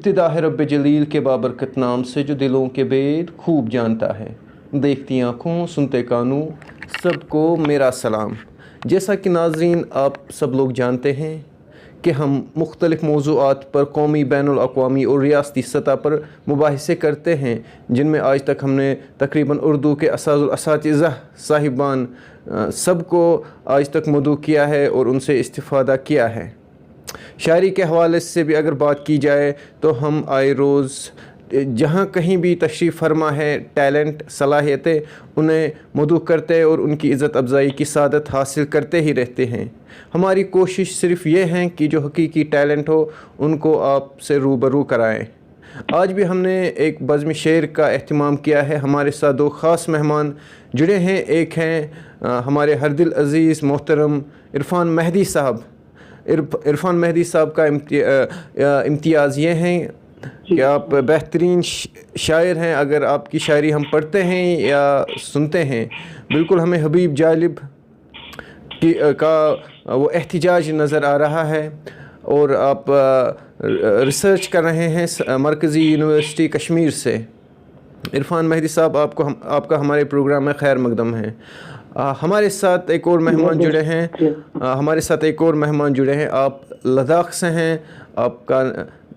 ابتدا ہے رب جلیل کے بابرکت نام سے جو دلوں کے بید خوب جانتا ہے. دیکھتی آنکھوں سنتے کانوں سب کو میرا سلام. جیسا کہ ناظرین آپ سب لوگ جانتے ہیں کہ ہم مختلف موضوعات پر قومی بین الاقوامی اور ریاستی سطح پر مباحثے کرتے ہیں، جن میں آج تک ہم نے تقریباً اردو کے اساتذہ صاحبان سب کو آج تک مدعو کیا ہے اور ان سے استفادہ کیا ہے. شاعری کے حوالے سے بھی اگر بات کی جائے تو ہم آئے روز جہاں کہیں بھی تشریف فرما ہے ٹیلنٹ صلاحیتیں انہیں مدعو کرتے اور ان کی عزت افزائی کی سعادت حاصل کرتے ہی رہتے ہیں. ہماری کوشش صرف یہ ہے کہ جو حقیقی ٹیلنٹ ہو ان کو آپ سے روبرو کرائیں. آج بھی ہم نے ایک بزم شعر کا اہتمام کیا ہے. ہمارے ساتھ دو خاص مہمان جڑے ہیں. ایک ہیں ہمارے ہر دل عزیز محترم عرفان مہدی صاحب. عرفان مہدی صاحب کا امتیاز یہ ہیں کہ آپ بہترین شاعر ہیں. اگر آپ کی شاعری ہم پڑھتے ہیں یا سنتے ہیں بالکل ہمیں حبیب جالب کا وہ احتجاج نظر آ رہا ہے. اور آپ ریسرچ کر رہے ہیں مرکزی یونیورسٹی کشمیر سے. عرفان مہدی صاحب آپ کا ہمارے پروگرام میں خیر مقدم ہے. ہمارے ساتھ ایک اور مہمان جڑے ہیں. آپ لداخ سے ہیں. آپ کا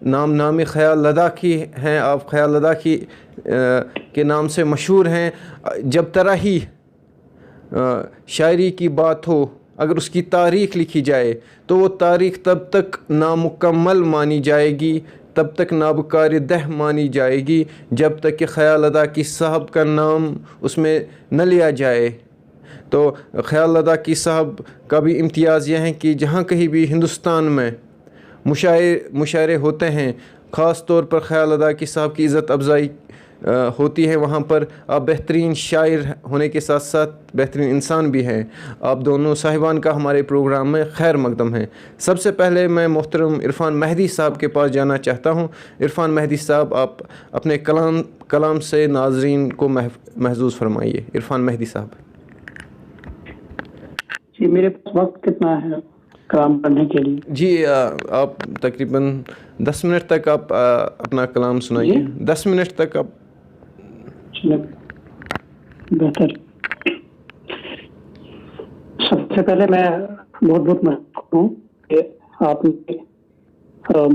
نامی خیال لداخی ہیں. آپ خیال لداخی کے نام سے مشہور ہیں. جب طرح شاعری کی بات ہو اگر اس کی تاریخ لکھی جائے تو وہ تاریخ تب تک نامکمل مانی جائے گی، تب تک نابکار دہ مانی جائے گی جب تک کہ خیال لداخی صاحب کا نام اس میں نہ لیا جائے. تو خیال لداخی صاحب کا بھی امتیاز یہ ہے کہ جہاں کہیں بھی ہندوستان میں مشاعرے ہوتے ہیں، خاص طور پر خیال لداخی صاحب کی عزت افزائی ہوتی ہے، وہاں پر آپ بہترین شاعر ہونے کے ساتھ ساتھ بہترین انسان بھی ہیں. آپ دونوں صاحبان کا ہمارے پروگرام میں خیر مقدم ہے. سب سے پہلے میں محترم عرفان مہدی صاحب کے پاس جانا چاہتا ہوں. عرفان مہدی صاحب آپ اپنے کلام سے ناظرین کو محظوظ فرمائیے. عرفان مہدی صاحب. جی میرے پاس وقت کتنا ہے کلام پڑھنے کے لیے؟ جی آپ تقریباً 10 منٹ تک آپ اپنا کلام سنائیے. 10 منٹ تک آپ. بہتر. سب سے پہلے میں بہت مشکور ہوں کہ آپ نے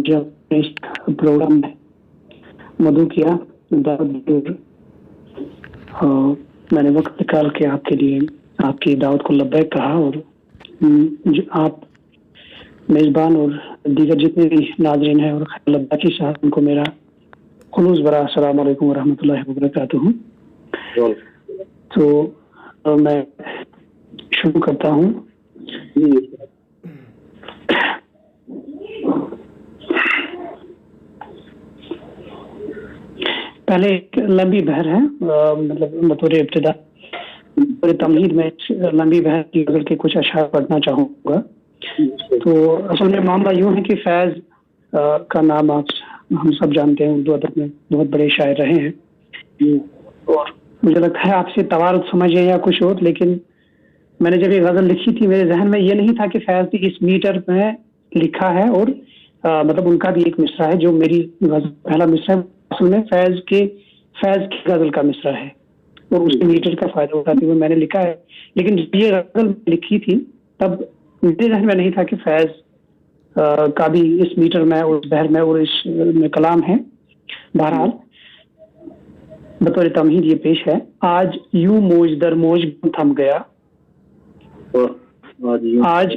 جب اس پروگرام میں مدعو کیا، میں نے وقت نکال کے آپ کے لیے آپ کی دعوت کو لبیک کہا. اور جو آپ میزبان اور دیگر جتنے بھی ناظرین ہیں اور خیال لداخی صاحب ان کو میرا خلوص برا السلام علیکم ورحمۃ اللہ وبرکاتہ. تو میں شروع کرتا ہوں. پہلے ایک لمبی بحر ہے، مطلب بطور ابتدا بطور تمہید میں لمبی بحر کی غزل کے کچھ اشعار پڑھنا چاہوں گا. تو اصل میں معاملہ یوں ہے کہ فیض کا نام ہم سب جانتے ہیں، اردو ادب میں بہت بڑے شاعر رہے ہیں. اور مجھے لگتا ہے آپ سے توارد سمجھے یا کچھ اور، لیکن میں نے جب یہ غزل لکھی تھی میرے ذہن میں یہ نہیں تھا کہ فیض بھی اس میٹر میں لکھا ہے. اور مطلب ان کا بھی ایک مصرع ہے جو میری غزل پہلا مصرع ہے، اصل میں فیض کی غزل کا مصرع ہے اور اس میٹر کا فائدہ اٹھاتے ہوئے میں نے لکھا ہے. لیکن جب یہ غزل لکھی تھی تب میرے ذہن میں نہیں تھا کہ فیض کا بھی اس میٹر میں اور اس بحر میں اور اس میں کلام ہے. بہرحال بطور تمہید یہ پیش ہے. آج یوں موج در موج تھم گیا، آج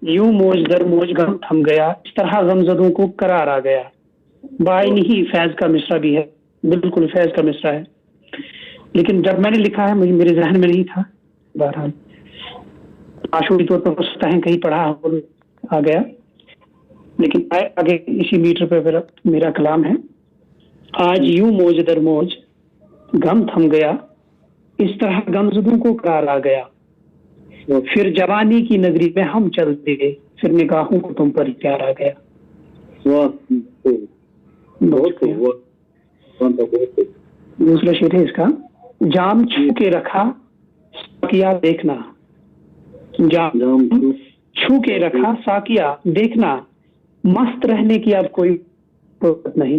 یوں موج در موج غم تھم گیا، اس طرح غم زدوں کو قرار آ گیا. بائن ہی فیض کا مصرع بھی ہے، بالکل فیض کا مصرع ہے، لیکن جب میں نے لکھا ہے میرے ذہن میں نہیں تھا. بہرحال معشوقی طور پر سکتا ہے کہیں پڑھا آ گیا، لیکن آگے اسی میٹر پہ میرا کلام ہے. آج یوں موج در موج غم تھم گیا، اس طرح غم زدوں کو قرار آ گیا. پھر جوانی کی نگری میں ہم چلتے گئے، پھر نگاہوں کو تم پر پیار آ گیا. دوسرا شعر ہے اس کا. جام چھو کے رکھا ساقیا دیکھنا، جام چھو کے رکھا ساقیا دیکھنا، مست رہنے کی اب کوئی ضرورت نہیں.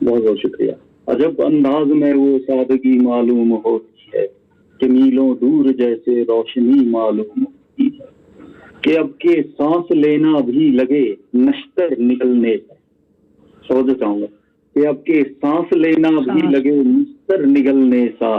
بہت بہت شکریہ. عجب انداز میں وہ سادگی معلوم ہوتی ہے کہ میلوں دور جیسے روشنی معلوم ہوتی ہے کہ اب کے سانس لینا بھی لگے نشتر نکلنے سے. سمجھ چاہوں گا کہ اب کے سانس لینا بھی لگے نشتر نکلنے سا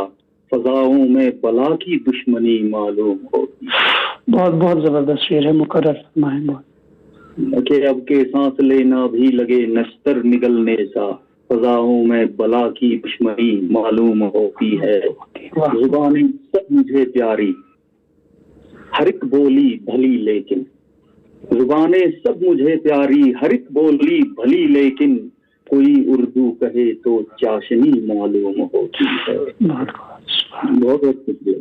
فضاؤں میں بلا کی دشمنی معلوم ہوتی ہے. بہت بہت زبردست شعر ہے، مقرر فرمائیں. بہت کہ اب کے سانس لینا بھی لگے نشتر نکلنے سا فضاؤں میں بلا کی دشمنی معلوم ہوتی ہے. زبانیں سب مجھے پیاری ہر ایک بولی بھلی لیکن، زبانیں سب مجھے پیاری ہر ایک بولی بھلی لیکن کوئی اردو کہے تو چاشنی معلوم ہوتی ہے. بہت بہت شکریہ.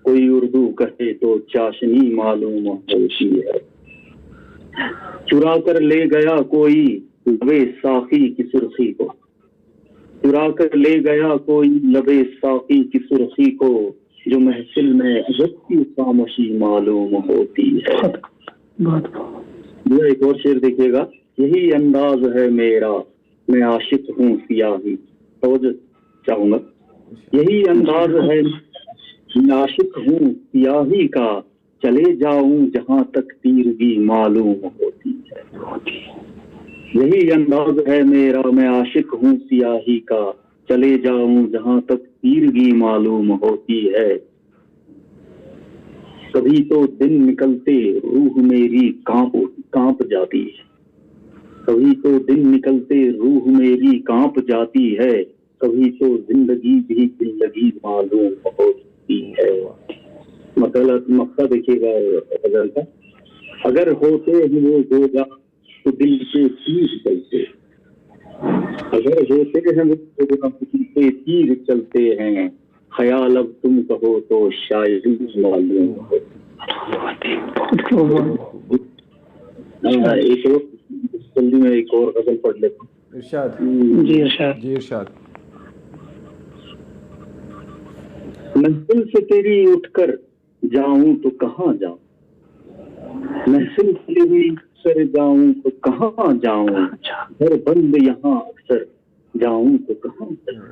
کوئی اردو کہے تو چاشنی معلوم ہوتی ہے. چرا کر لے گیا کوئی لبے ساقی کی سرخی کو، چرا کر لے گیا کوئی لبے ساقی کی سرخی کو جو محفل میں عجب کی خاموشی معلوم ہوتی ہے. ایک اور شعر دیکھیے گا. یہی انداز ہے میرا میں عاشق ہوں سیاہی. توجہ چاہوں گا. یہی انداز ہے میں عاشق ہوں سیاہی کا چلے جاؤں جہاں تک تیرگی معلوم ہوتی ہے. یہی انداز ہے میرا میں عاشق ہوں سیاہی کا چلے جاؤں جہاں تک تیرگی معلوم ہوتی ہے. کبھی تو دن نکلتے روح میری کانپ جاتی ہے، کبھی تو دن نکلتے روح میری کانپ جاتی ہے، کبھی تو زندگی بھی زندگی معلوم ہوتی ہے. مقصد دیکھیے گا غزل کا. اگر ہوتے ہیں وہ دو جہاں تو دل کے تیر چلتے، اگر ہوتے ہیں وہ دو جہاں تو دل کے تیر چلتے ہیں، خیال اب تم کہو تو شاید معلوم ہو. ایک اور جلدی میں ایک اور غزل پڑھ لیتا ہوں. ارشاد. جی ارشاد. جی ارشاد. محفل سے تیری اٹھ کر جاؤں تو کہاں جاؤں، محفل سے تیری اٹھ کر جاؤں تو کہاں جاؤں، گھر بند یہاں اکثر جاؤں تو کہاں جاؤں.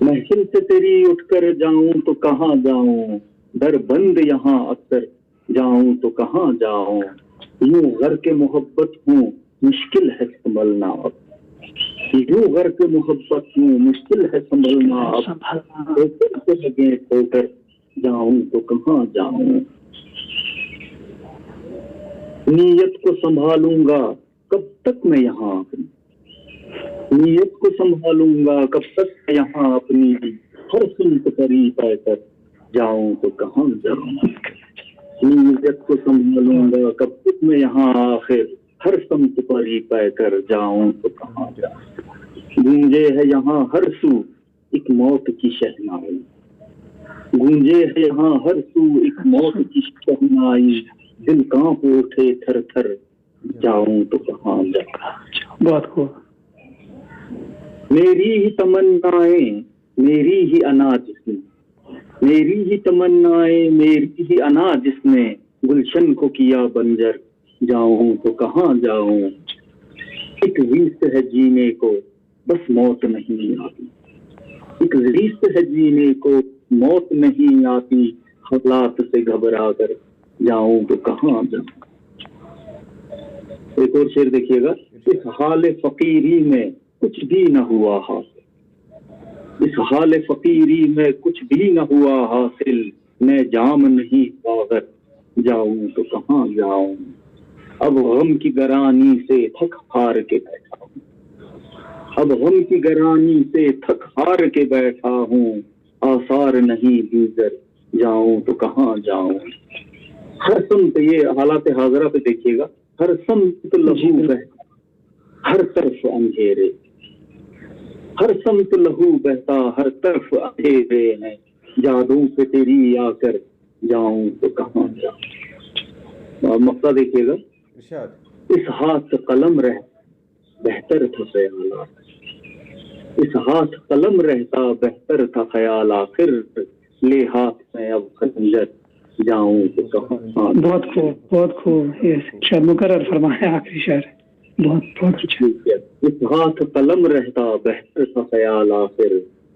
محفل سے تیری اٹھ کر جاؤں تو کہاں جاؤں، در بند یہاں اکثر جاؤں تو کہاں جاؤں. یوں غر کے محبت ہوں مشکل ہے سنبھلنا اب، یوں غر کے محبت ہوں مشکل ہے سنبھلنا اب، لگے ہو کر جاؤں تو کہاں جاؤں. نیت کو سنبھالوں گا کب تک میں یہاں اپنی، نیت کو سنبھالوں گا کب تک میں یہاں اپنی، ہر سمت پری پا کر جاؤں تو کہاں جاؤں. نیت کو سنبھالوں گا کب تک میں یہاں آخر، ہر سمت پری پا کر جاؤں تو کہاں جاؤں. گونجے ہے یہاں ہر سو ایک موت کی شہنائی، گونجے ہے یہاں ہر سو ایک موت کی شہنائی، دل کانپ اٹھے تھر تھر جاؤں تو کہاں جاؤں. بہت خوب. میری ہی تمنائیں میری ہی انا جس نے، میری ہی تمنائیں میری ہی انا جس نے گلشن کو کیا بنجر جاؤں تو کہاں جاؤں. ایک ریت ہے جینے کو بس موت نہیں آتی، ایک ریت ہے جینے کو موت نہیں آتی، حالات سے گھبرا کر جاؤں تو کہاں جاؤں. ایک اور شعر دیکھیے گا. اس حال فقیری میں کچھ بھی نہ ہوا حاصل، اس حال فقیری میں کچھ بھی نہ ہوا حاصل، میں جام نہیں باغر جاؤں تو کہاں جاؤں. اب غم کی گرانی سے تھک ہار کے بیٹھا ہوں، اب غم کی گرانی سے تھک ہار کے بیٹھا ہوں، آثار نہیں دیگر جاؤں تو کہاں جاؤں. ہر سمت، یہ حالات حاضرہ پہ دیکھیے گا. ہر سمت لہو بہتا ہر طرف اندھیرے، ہر سمت لہو بہتا ہر طرف اندھیرے ہیں، یادوں سے تیری آ کر جاؤں تو کہاں جاؤں. مقصد دیکھیے گا. اس ہاتھ قلم رہ بہتر تھا خیالات، اس ہاتھ قلم رہتا بہتر تھا خیال، آخر لے ہاتھ میں اب خنجر جاؤں تو کہاں. بہت خوب بہت خوب. یہ شعر مقرر فرمایا آخری شعر. بہت بہت اچھا. اس ہاتھ قلم رہتا بہتر تھا خیال آخر،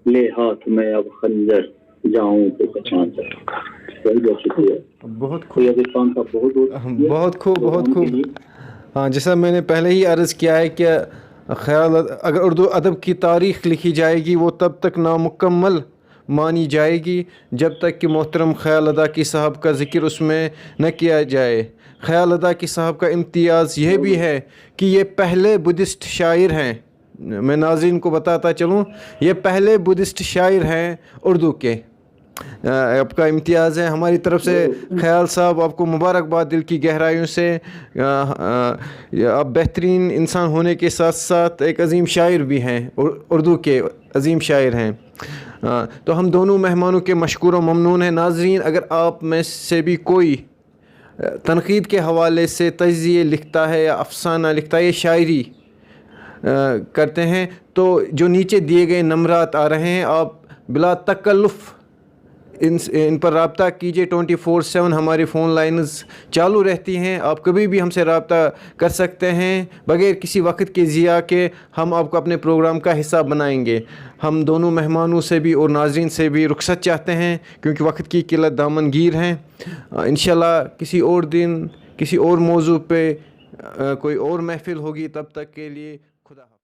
لے ہاتھ میں اب خنجر جاؤں تو پہچان جائے. بہت بہت شکریہ. بہت سید خان صاحب بہت بہت بہت خوب بہت خوب. ہاں جیسا میں نے پہلے ہی عرض کیا ہے کہ خیال اگر اردو ادب کی تاریخ لکھی جائے گی وہ تب تک نامکمل مانی جائے گی جب تک کہ محترم خیال ادا صاحب کا ذکر اس میں نہ کیا جائے. خیال ادا صاحب کا امتیاز یہ بھی ہے کہ یہ پہلے بدھسٹ شاعر ہیں. میں ناظرین کو بتاتا چلوں یہ پہلے بدھسٹ شاعر ہیں اردو کے. آپ کا امتیاز ہے ہماری طرف سے. خیال صاحب آپ کو مبارکباد دل کی گہرائیوں سے. آپ بہترین انسان ہونے کے ساتھ ساتھ ایک عظیم شاعر بھی ہیں، اردو کے عظیم شاعر ہیں. تو ہم دونوں مہمانوں کے مشکور و ممنون ہیں. ناظرین اگر آپ میں سے بھی کوئی تنقید کے حوالے سے تجزیے لکھتا ہے یا افسانہ لکھتا ہے یا شاعری کرتے ہیں تو جو نیچے دیے گئے نمبرات آ رہے ہیں آپ بلا تکلف ان پر رابطہ کیجیے. 24/7 ہماری فون لائنز چالو رہتی ہیں. آپ کبھی بھی ہم سے رابطہ کر سکتے ہیں بغیر کسی وقت کے ضیاع کے. ہم آپ کو اپنے پروگرام کا حصہ بنائیں گے. ہم دونوں مہمانوں سے بھی اور ناظرین سے بھی رخصت چاہتے ہیں کیونکہ وقت کی قلت دامن گیر ہیں. انشاءاللہ کسی اور دن کسی اور موضوع پہ کوئی اور محفل ہوگی. تب تک کے لیے خدا حافظ.